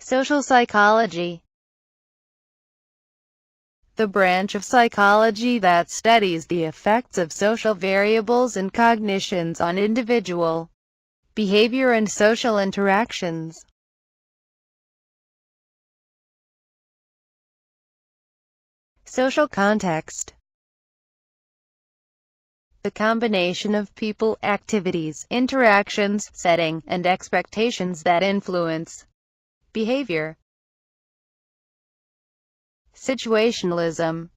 Social psychology. The branch of psychology that studies the effects of social variables and cognitions on individual behavior and social interactions. Social context. The combination of people, activities, interactions, setting, and expectations that influence behavior. Situationalism.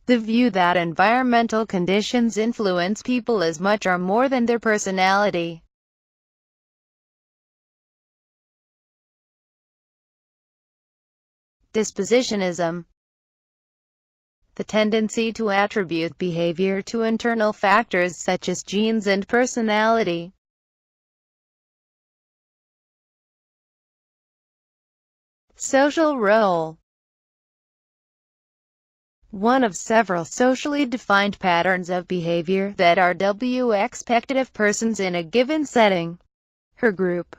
The view that environmental conditions influence people as much or more than their personality. Dispositionism. The tendency to attribute behavior to internal factors such as genes and personality. Social role. One of several socially defined patterns of behavior that are expected of persons in a given setting or group.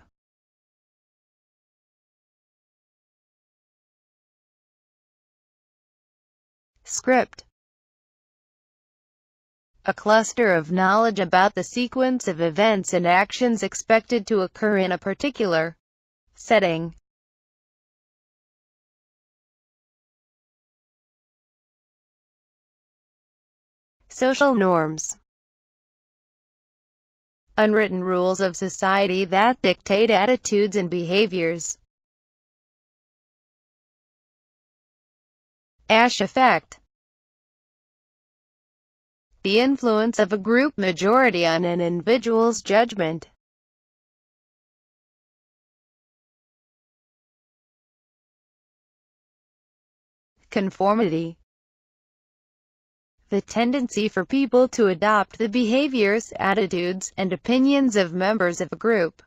Script. A cluster of knowledge about the sequence of events and actions expected to occur in a particular setting. Social norms. Unwritten rules of society that dictate attitudes and behaviors. Ash effect. The influence of a group majority on an individual's judgment. Conformity. The tendency for people to adopt the behaviors, attitudes, and opinions of members of a group.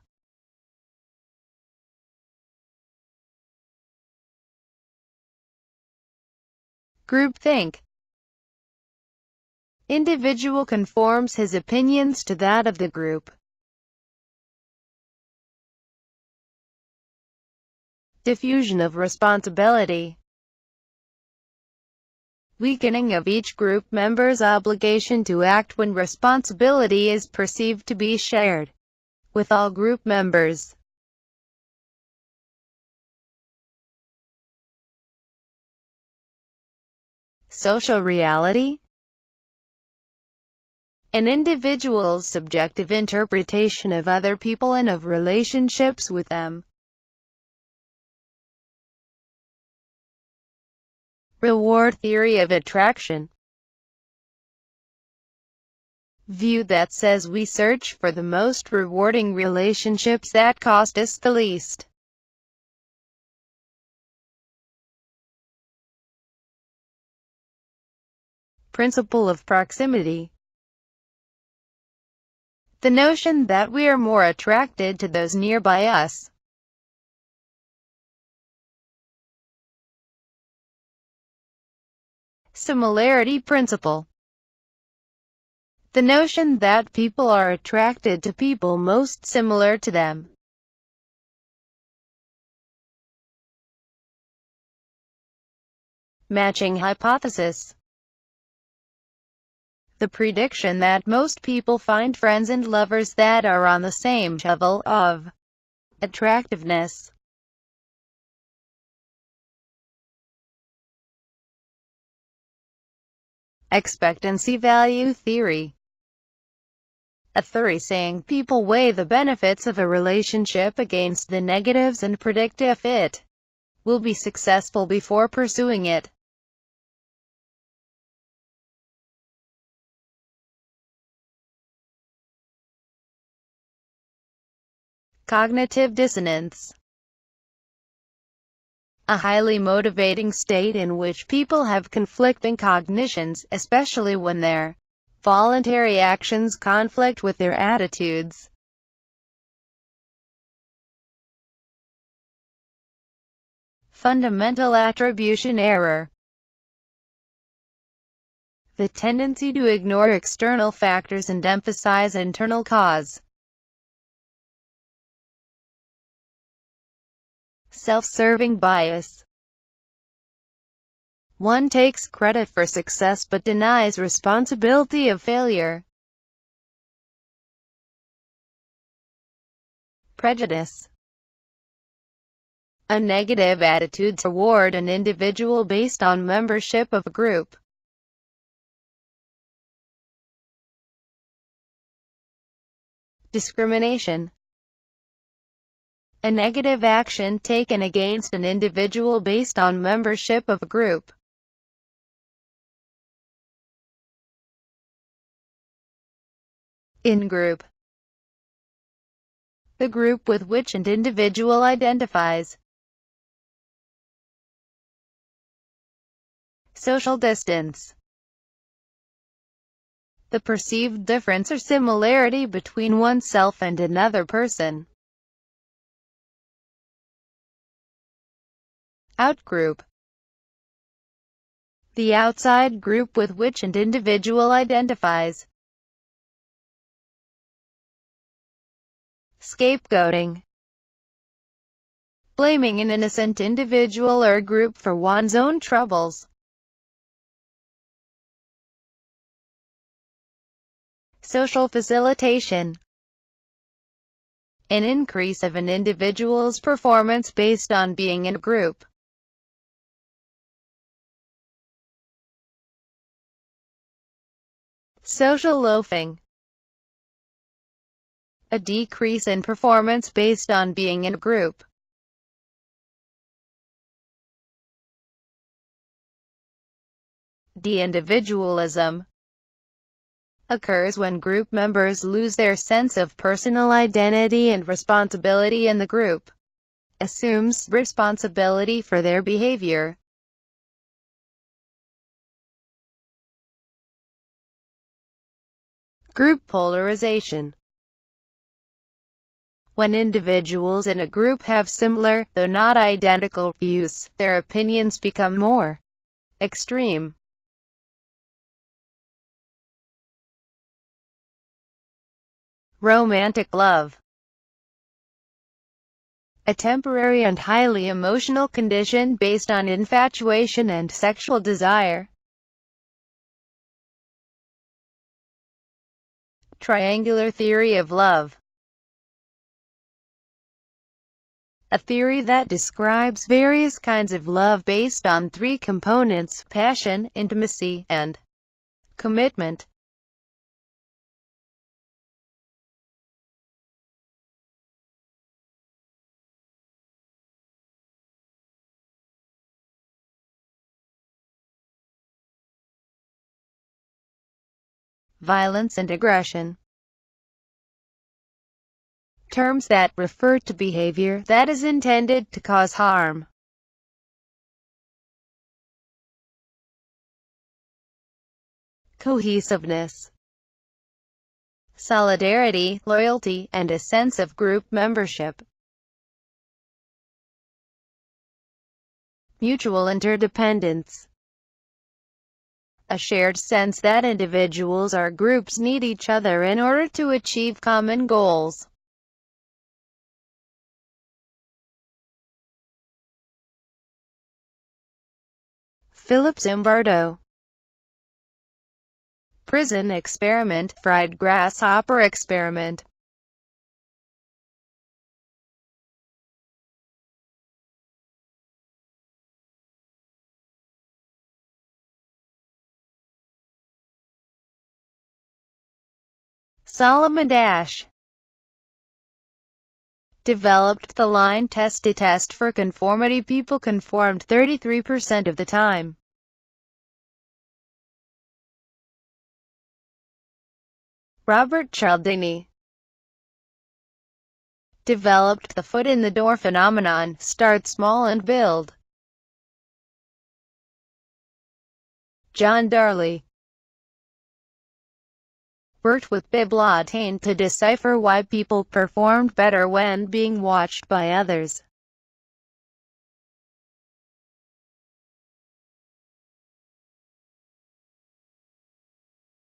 Groupthink. Individual conforms his opinions to that of the group. Diffusion of responsibility. Weakening of each group member's obligation to act when responsibility is perceived to be shared with all group members. Social reality. An individual's subjective interpretation of other people and of relationships with them. Reward theory of attraction. View that says we search for the most rewarding relationships that cost us the least. Principle of proximity. The notion that we are more attracted to those nearby us. Similarity principle. The notion that people are attracted to people most similar to them. Matching hypothesis. The prediction that most people find friends and lovers that are on the same level of attractiveness. Expectancy value theory. A theory saying people weigh the benefits of a relationship against the negatives and predict if it will be successful before pursuing it. Cognitive dissonance. A highly motivating state in which people have conflicting cognitions, especially when their voluntary actions conflict with their attitudes. Fundamental attribution error. The tendency to ignore external factors and emphasize internal cause. self-serving bias. One takes credit for success but denies responsibility of failure. Prejudice. A negative attitude toward an individual based on membership of a group. Discrimination. A negative action taken against an individual based on membership of a group. Ingroup. The group with which an individual identifies. Social distance. The perceived difference or similarity between oneself and another person. Outgroup. The outside group with which an individual identifies. Scapegoating. Blaming an innocent individual or group for one's own troubles. Social facilitation. An increase of an individual's performance based on being in a group. Social loafing. A decrease in performance based on being in a group. De-individualism. Occurs when group members lose their sense of personal identity and responsibility in the group. Assumes responsibility for their behavior. Group polarization. When individuals in a group have similar, though not identical, views, their opinions become more extreme. Romantic love. A temporary and highly emotional condition based on infatuation and sexual desire. Triangular theory of love. A theory that describes various kinds of love based on three components: passion, intimacy, and commitment. Violence and aggression. Terms that refer to behavior that is intended to cause harm. Cohesiveness. Solidarity, loyalty, and a sense of group membership. Mutual interdependence. A shared sense that individuals or groups need each other in order to achieve common goals. Philip Zimbardo. Prison experiment, fried grasshopper experiment. Solomon Dash developed the line test to test for conformity. People conformed 33% of the time. Robert Cialdini developed the foot in the door phenomenon. Start small and build. John Darley worked with bibliothane to decipher why people performed better when being watched by others.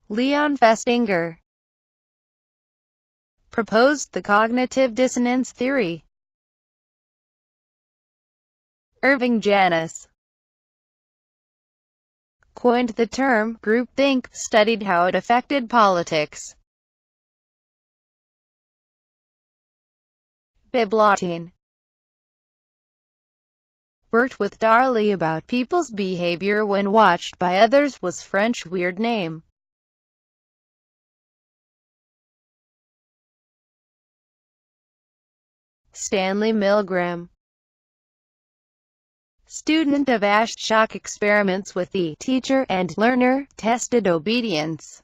Leon Festinger proposed the cognitive dissonance theory. Irving Janis coined the term groupthink, studied how it affected politics. Biblotine worked with Darley about people's behavior when watched by others was French weird name. Stanley Milgram, student of Ashock experiments with the teacher and learner, tested obedience.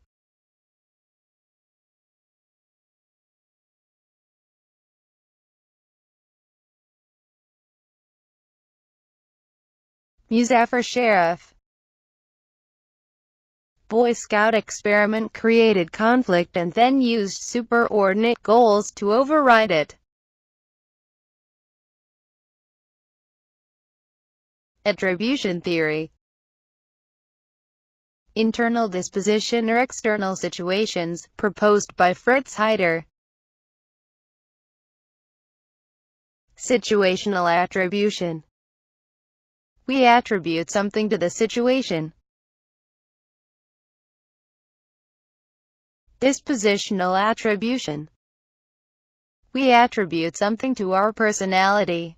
Muzaffar Sharif, Boy Scout experiment created conflict and then used superordinate goals to override it. Attribution theory. Internal disposition or external situations, proposed by Fritz Heider. Situational attribution. We attribute something to the situation. Dispositional attribution. We attribute something to our personality.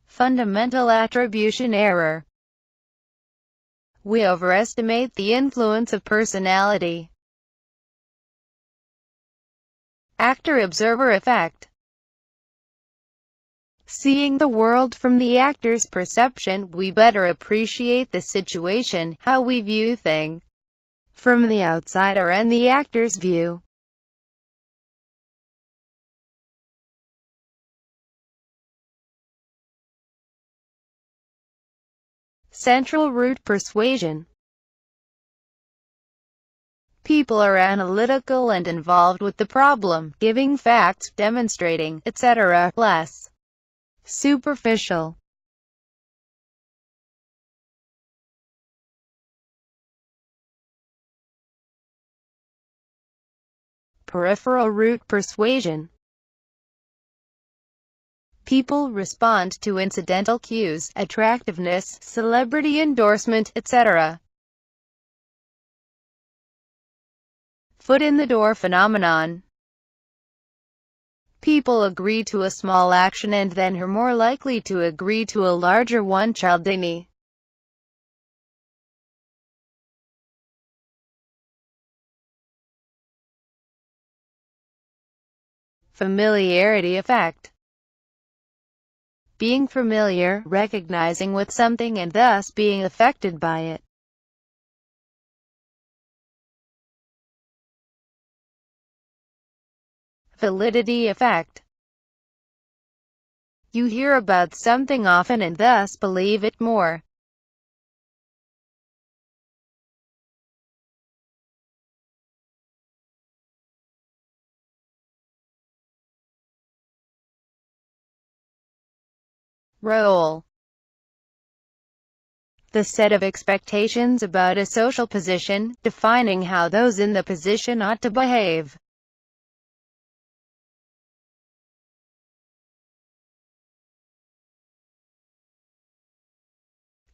Fundamental attribution error. We overestimate the influence of personality. Actor-observer effect. Seeing the world from the actor's perception, we better appreciate the situation, how we view things, from the outsider and the actor's view. Central root persuasion. People are analytical and involved with the problem, giving facts, demonstrating, etc., less superficial. Peripheral root persuasion. People respond to incidental cues, attractiveness, celebrity endorsement, etc. Foot in the door phenomenon. People agree to a small action and then are more likely to agree to a larger one. Cialdini. Familiarity effect. Being familiar, recognizing with something and thus being affected by it. Validity effect. You hear about something often and thus believe it more. Role. The set of expectations about a social position, defining how those in the position ought to behave.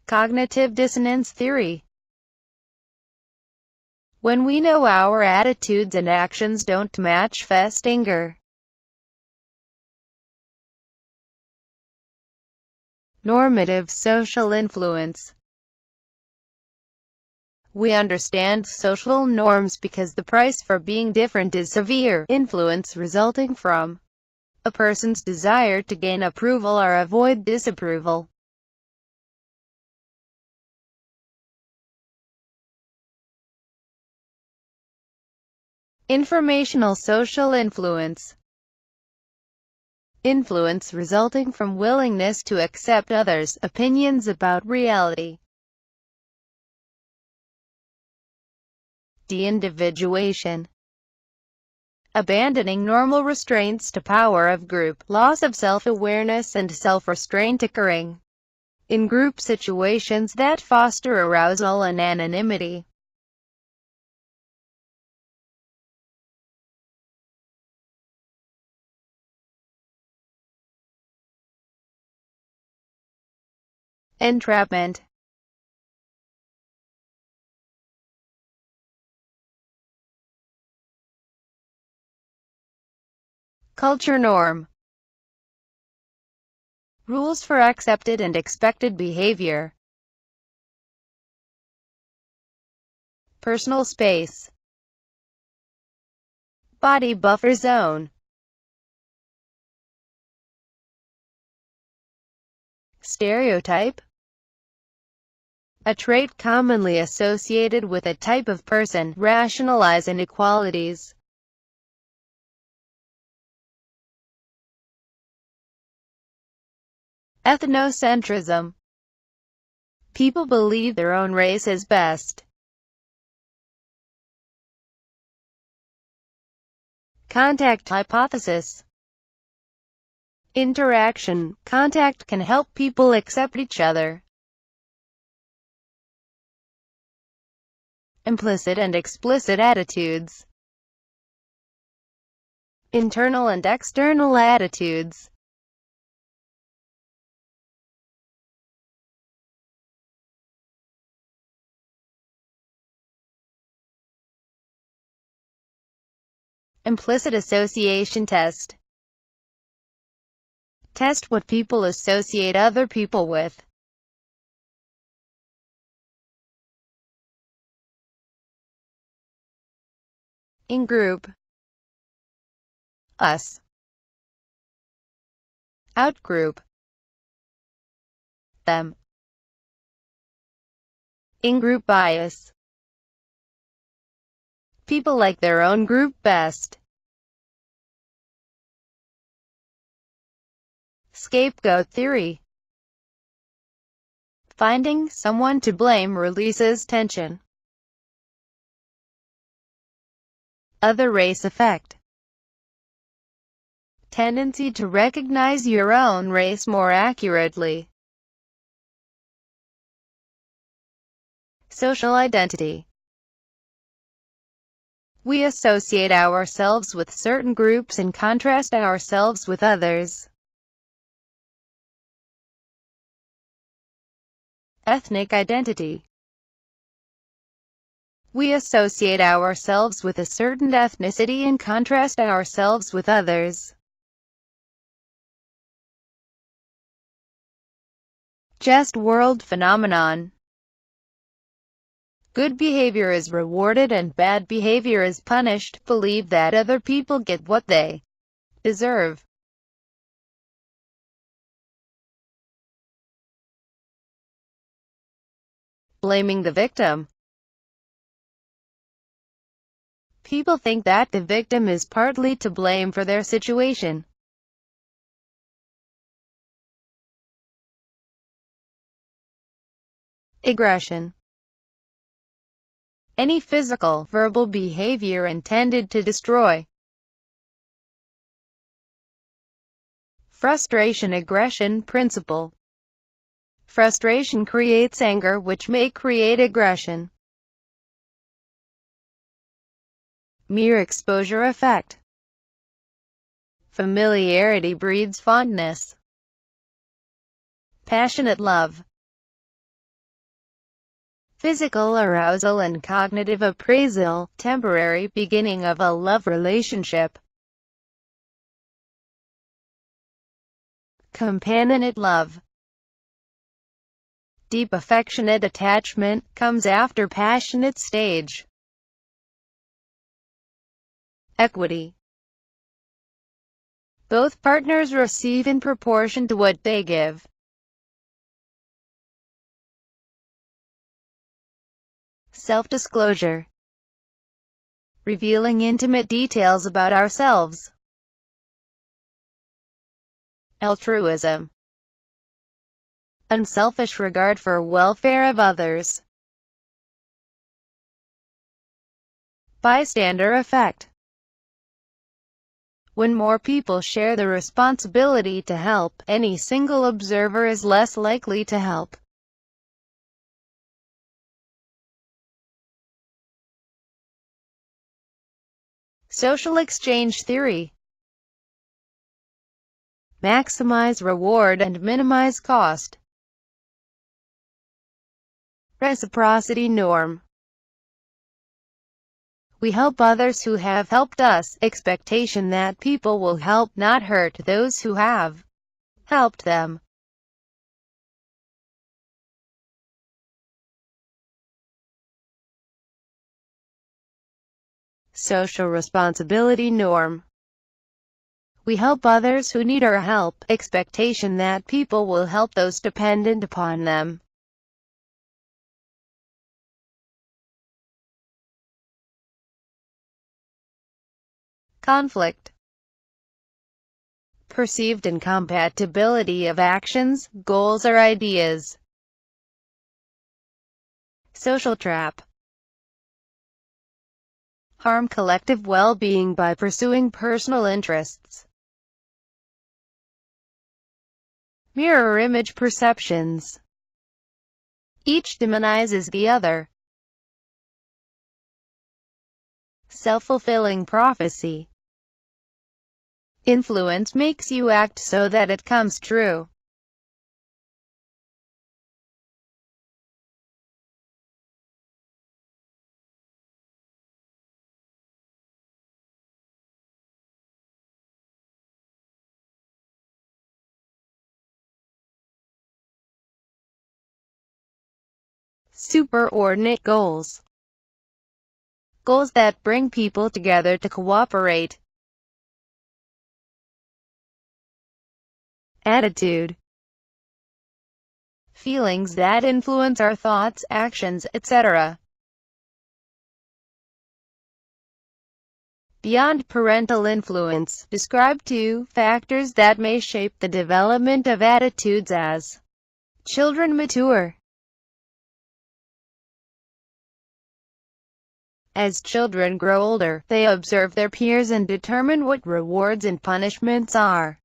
Cognitive dissonance theory. When we know our attitudes and actions don't match. Festinger. Normative social influence. We understand social norms because the price for being different is severe influence resulting from a person's desire to gain approval or avoid disapproval. Informational social influence. Influence resulting from willingness to accept others' opinions about reality. De-individuation. Abandoning normal restraints to power of group, loss of self-awareness and self-restraint occurring in group situations that foster arousal and anonymity. entrapment, culture norm, rules for accepted and expected behavior, personal space, body buffer zone, stereotype, a trait commonly associated with a type of person, rationalize inequalities, ethnocentrism, people believe their own race is best, contact hypothesis, interaction, contact can help people accept each other, implicit and explicit attitudes, internal and external attitudes, implicit association test, test what people associate other people with, ingroup, us, outgroup, them, ingroup bias, people like their own group best, scapegoat theory, finding someone to blame releases tension, other race effect, tendency to recognize your own race more accurately, social identity. We associate ourselves with certain groups and contrast ourselves with others. Ethnic identity. We associate ourselves with a certain ethnicity and contrast ourselves with others. Just world phenomenon. Good behavior is rewarded and bad behavior is punished. Believe that other people get what they deserve. Blaming the victim. People think that the victim is partly to blame for their situation. Aggression. Any physical, verbal behavior intended to destroy. Frustration aggression principle. Frustration creates anger, which may create aggression. Mere exposure effect. Familiarity breeds fondness. Passionate love. Physical arousal and cognitive appraisal, temporary beginning of a love relationship. Companionate love. Deep affectionate attachment, comes after passionate stage. Equity. Both partners receive in proportion to what they give. Self-disclosure. Revealing intimate details about ourselves. Altruism. Unselfish regard for welfare of others. Bystander effect. When more people share the responsibility to help, any single observer is less likely to help. Social exchange theory. Maximize reward and minimize cost. Reciprocity norm. We help others who have helped us. Expectation that people will help, not hurt, those who have helped them. Social responsibility norm. We help others who need our help. Expectation that people will help those dependent upon them. Conflict. Perceived incompatibility of actions, goals or ideas. Social trap. Harm collective well-being by pursuing personal interests. Mirror image perceptions. Each demonizes the other. Self-fulfilling prophecy. Influence makes you act so that it comes true. Superordinate goals. Goals that bring people together to cooperate. Attitude. Feelings that influence our thoughts, actions, etc. Beyond parental influence, describe 2 factors that may shape the development of attitudes as children mature. As children grow older, they observe their peers and determine what rewards and punishments are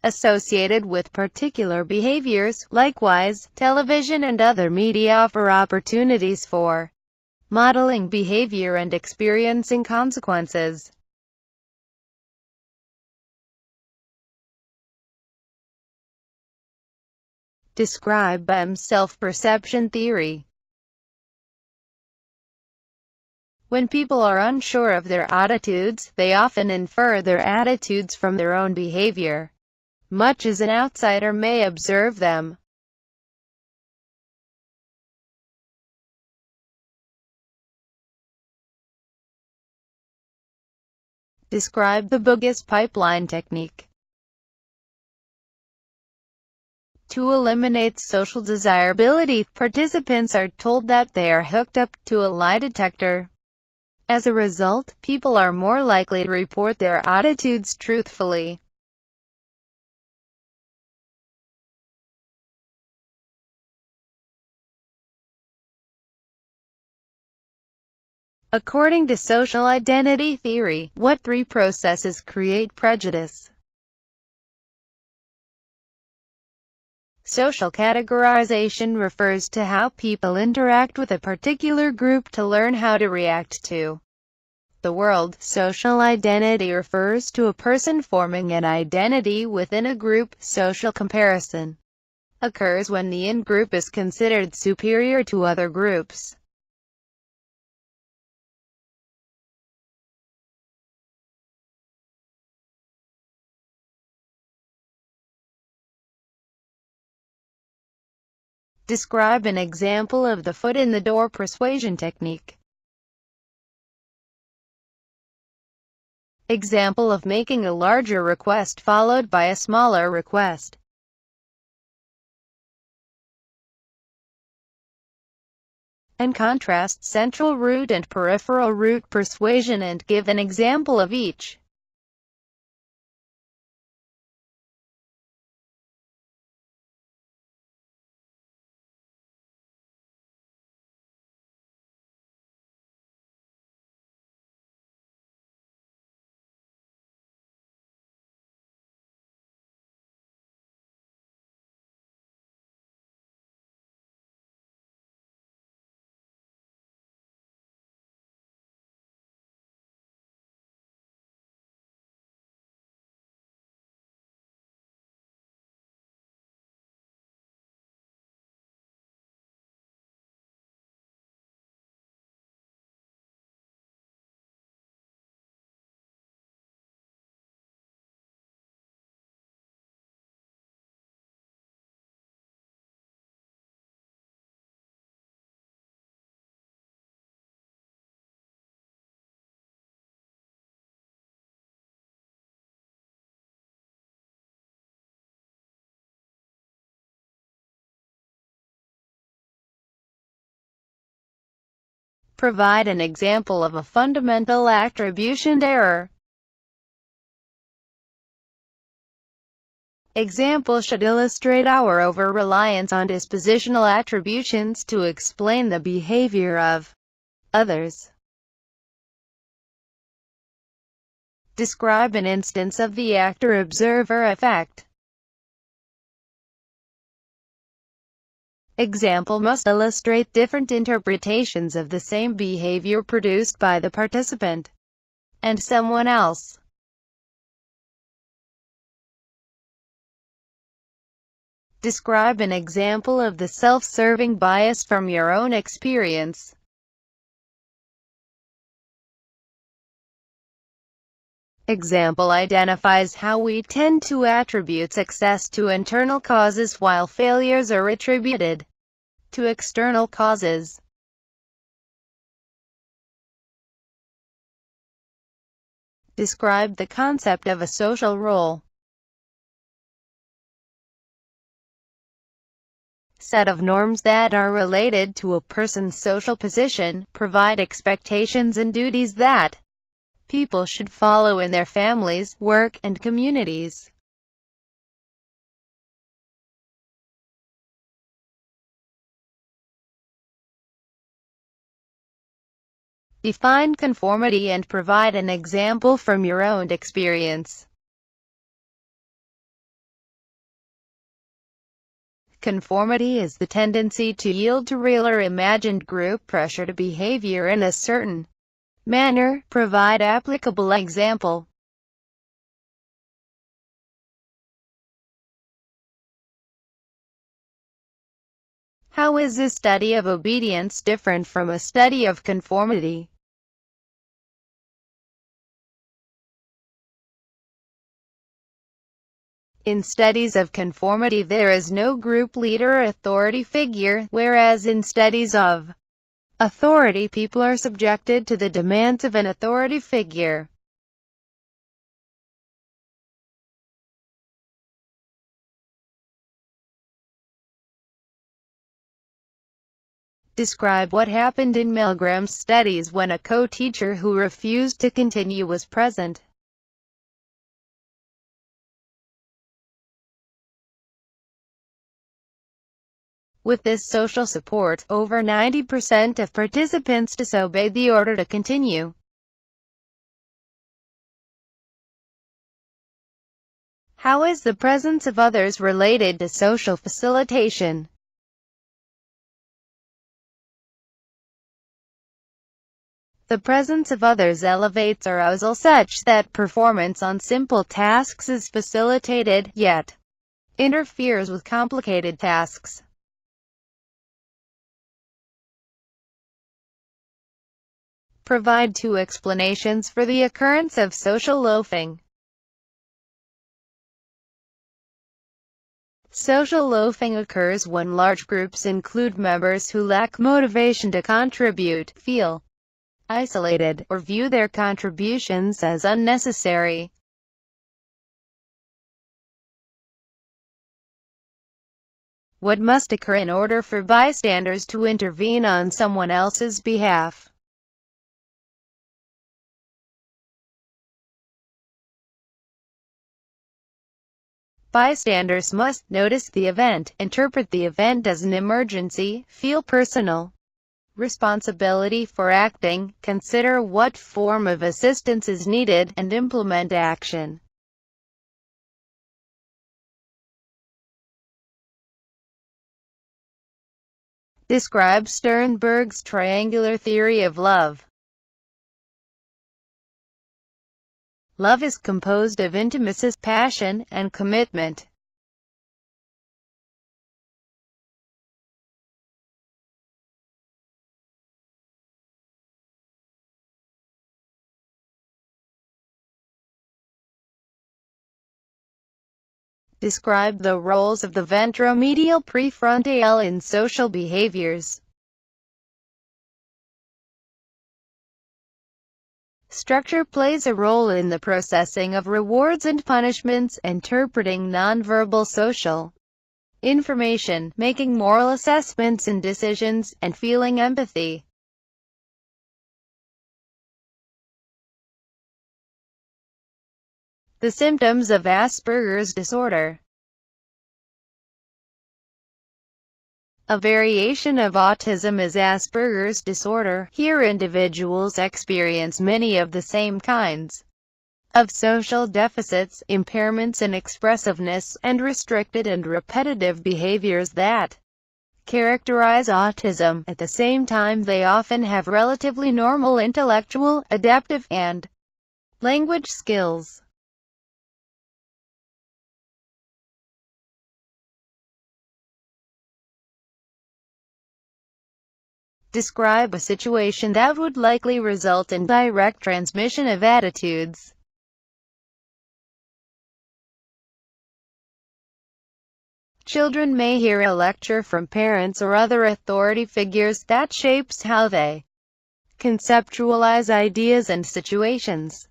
associated with particular behaviors. Likewise, television and other media offer opportunities for modeling behavior and experiencing consequences. Describe self-perception theory. When people are unsure of their attitudes, they often infer their attitudes from their own behavior, much as an outsider may observe them. Describe the bogus pipeline technique. To eliminate social desirability, participants are told that they are hooked up to a lie detector. As a result, people are more likely to report their attitudes truthfully. According to social identity theory, what 3 processes create prejudice? Social categorization refers to how people interact with a particular group to learn how to react to the world. Social identity refers to a person forming an identity within a group. Social comparison occurs when the in-group is considered superior to other groups. Describe an example of the foot-in-the-door persuasion technique. Example of making a larger request followed by a smaller request. And contrast central route and peripheral route persuasion and give an example of each. Provide an example of a fundamental attribution error. Example should illustrate our over-reliance on dispositional attributions to explain the behavior of others. Describe an instance of the actor-observer effect. Example must illustrate different interpretations of the same behavior produced by the participant and someone else. Describe an example of the self-serving bias from your own experience. Example identifies how we tend to attribute success to internal causes while failures are attributed to external causes. Describe the concept of a social role. Set of norms that are related to a person's social position, provide expectations and duties that people should follow in their families, work, and communities. Define conformity and provide an example from your own experience. Conformity is the tendency to yield to real or imagined group pressure to behavior in a certain manner. Provide applicable example. How is a study of obedience different from a study of conformity? In studies of conformity there is no group leader or authority figure, whereas in studies of authority people are subjected to the demands of an authority figure. Describe what happened in Milgram's studies when a co-teacher who refused to continue was present. With this social support, over 90% of participants disobeyed the order to continue. How is the presence of others related to social facilitation? The presence of others elevates arousal such that performance on simple tasks is facilitated, yet interferes with complicated tasks. Provide two explanations for the occurrence of social loafing. Social loafing occurs when large groups include members who lack motivation to contribute, feel isolated, or view their contributions as unnecessary. What must occur in order for bystanders to intervene on someone else's behalf? Bystanders must notice the event, interpret the event as an emergency, feel personal responsibility for acting, consider what form of assistance is needed, and implement action. Describe Sternberg's triangular theory of love. Love is composed of intimacy, passion, and commitment. Describe the roles of the ventromedial prefrontal in social behaviors. Structure plays a role in the processing of rewards and punishments, interpreting nonverbal social information, making moral assessments and decisions, and feeling empathy. The symptoms of Asperger's disorder. A variation of autism is Asperger's disorder. Here individuals experience many of the same kinds of social deficits, impairments in expressiveness, and restricted and repetitive behaviors that characterize autism. At the same time, they often have relatively normal intellectual, adaptive, and language skills. Describe a situation that would likely result in direct transmission of attitudes. Children may hear a lecture from parents or other authority figures that shapes how they conceptualize ideas and situations.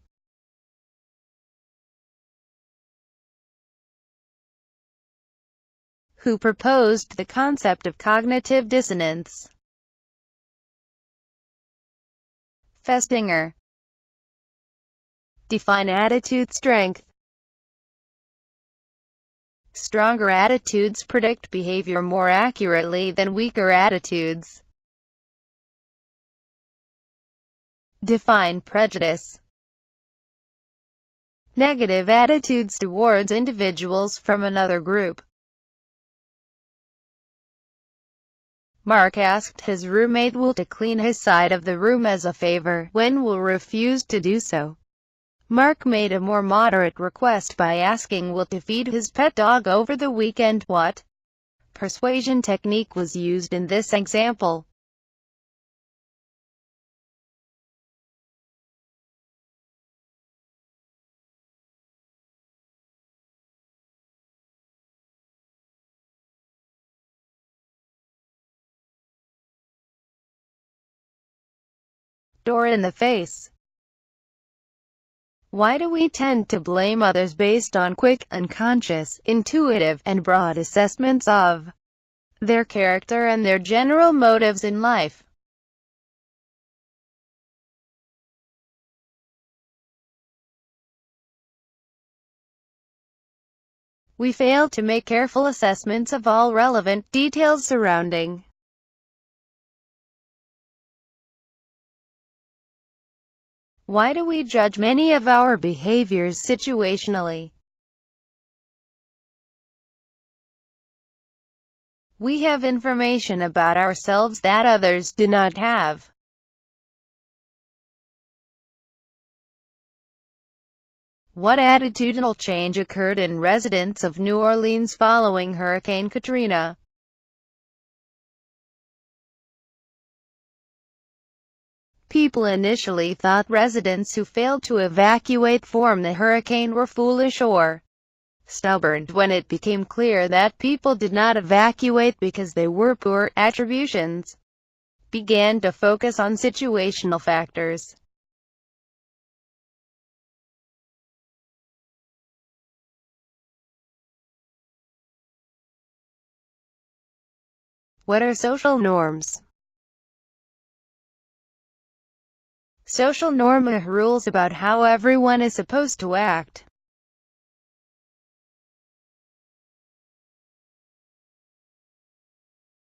Who proposed the concept of cognitive dissonance? Festinger. Define attitude strength. Stronger attitudes predict behavior more accurately than weaker attitudes. Define prejudice. Negative attitudes towards individuals from another group. Mark asked his roommate Will to clean his side of the room as a favor, when Will refused to do so. Mark made a more moderate request by asking Will to feed his pet dog over the weekend. What persuasion technique was used in this example? Door in the face. Why do we tend to blame others based on quick, unconscious, intuitive, and broad assessments of their character and their general motives in life? We fail to make careful assessments of all relevant details surrounding why do we judge many of our behaviors situationally? We have information about ourselves that others do not have. What attitudinal change occurred in residents of New Orleans following Hurricane Katrina? People initially thought residents who failed to evacuate from the hurricane were foolish or stubborn. When it became clear that people did not evacuate because they were poor, attributions began to focus on situational factors. What are social norms? Social norm are rules about how everyone is supposed to act.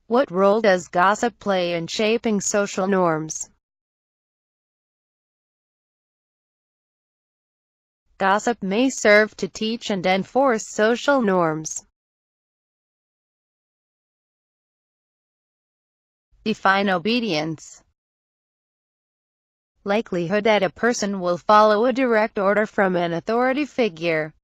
What role does gossip play in shaping social norms? Gossip may serve to teach and enforce social norms. Define obedience. Likelihood that a person will follow a direct order from an authority figure.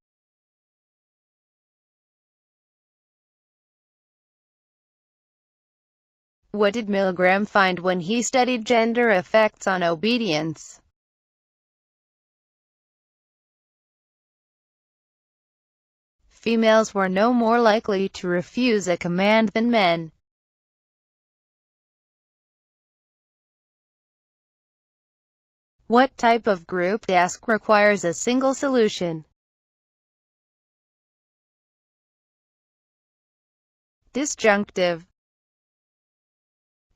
What did Milgram find when he studied gender effects on obedience? Females were no more likely to refuse a command than men. What type of group task requires a single solution? Disjunctive.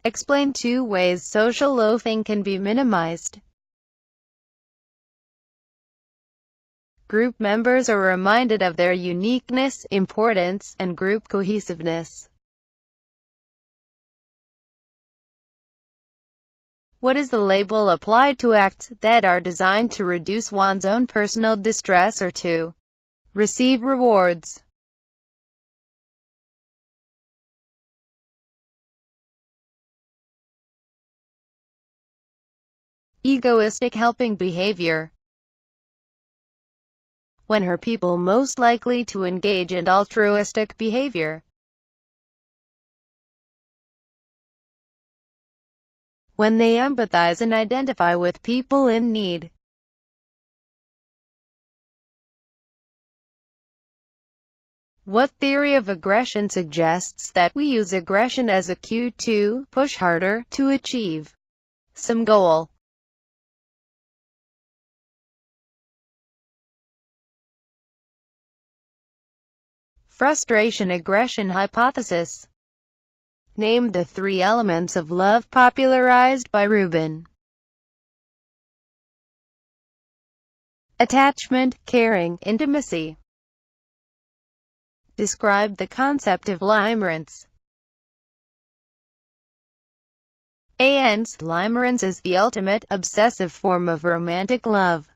Explain 2 ways social loafing can be minimized. Group members are reminded of their uniqueness, importance, and group cohesiveness. What is the label applied to acts that are designed to reduce one's own personal distress or to receive rewards? Egoistic helping behavior. When are people most likely to engage in altruistic behavior? When they empathize and identify with people in need. What theory of aggression suggests that we use aggression as a cue to push harder to achieve some goal? Frustration aggression hypothesis. Name the 3 elements of love popularized by Rubin. Attachment, caring, intimacy. Describe the concept of limerence. Limerence is the ultimate, obsessive form of romantic love.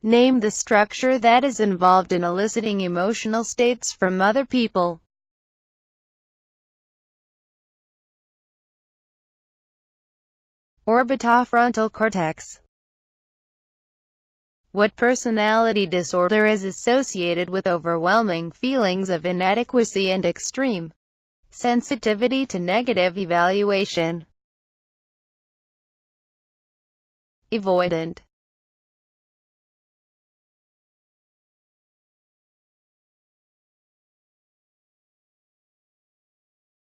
Name the structure that is involved in eliciting emotional states from other people. Orbitofrontal cortex. What personality disorder is associated with overwhelming feelings of inadequacy and extreme sensitivity to negative evaluation? Avoidant.